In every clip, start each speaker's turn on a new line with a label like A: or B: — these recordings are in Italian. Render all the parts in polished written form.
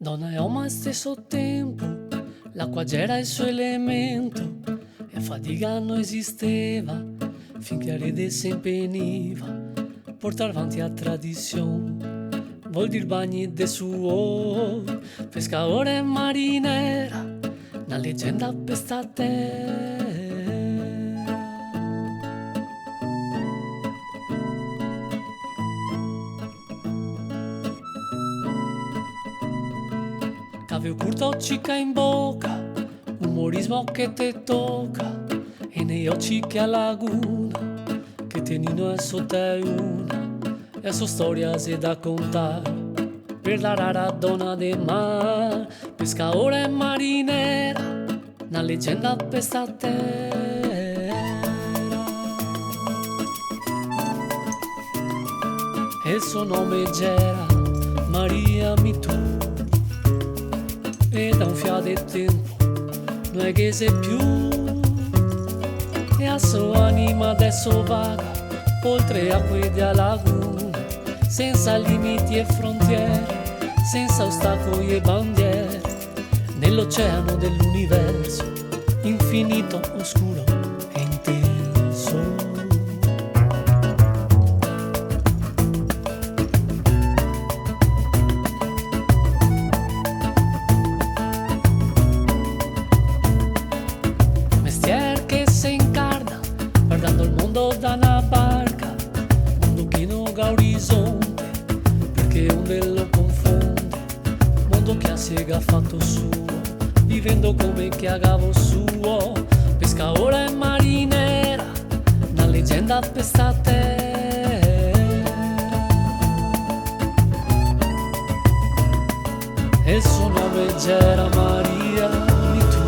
A: Donna e uomo allo stesso tempo, l'acqua era il suo elemento e fatica non esisteva finché Rede si impeniva portare avanti la tradizione. Vuol dire bagni de suo, pescatore e marinera, una leggenda per sta terra. Cavio curto cica in bocca, umorismo che te tocca, e nei occhi che a laguna, che tenino è sotto una, e sua storia si da contare, per la rara donna del mar, pescatore e marinera, una leggenda per sta terra. E il suo nome era Maria Mitù. E da un fiato di tempo non è che sei più, e la sua anima adesso vaga oltre acque della laguna, senza limiti e frontiere, senza ostacoli e bandiere, nell'oceano dell'universo infinito, oscuro e intenso. Guardando il mondo da una barca, mondo pieno d'orizzonte, perché onde lo confonde, mondo che ha sega fatto suo, vivendo come che agavo suo, pescatore e marinera, una leggenda per sta terra. E il suo nome era Maria Mitù,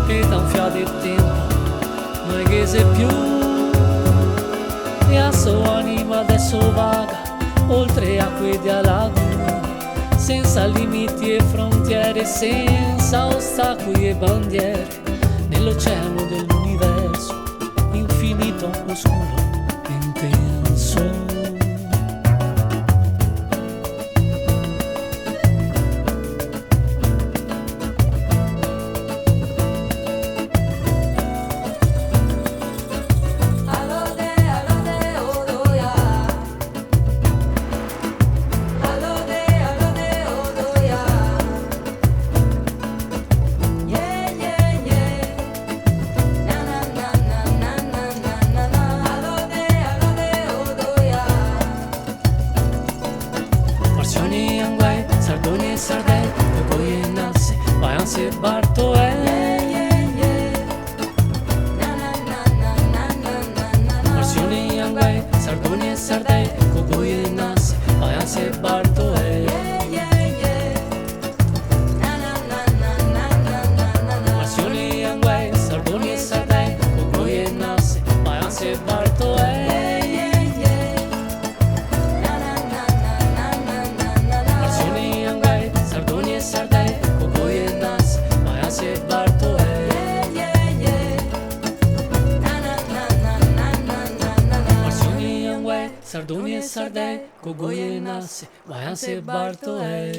A: e da un fiato di tempo non è che sei più, e la sua anima adesso vaga oltre acque della laguna, senza limiti e frontiere, senza ostacoli e bandiere, nell'oceano dell'universo infinito, oscuro e intenso. Sardoni e Sardegna, e poi in Nasse, Vaianze e Bartoè. Marsioni e Anguè, Sardoni e Sardegna, e poi in Nasse, Vaianze e Bartoè. Marsioni e Anguè, Sardoni e Sardegna, e poi in Nasse, Vaianze e Bartoè. Sardoni e Sardegna, Cogoi e Nasse, Vaianze e Bartoè.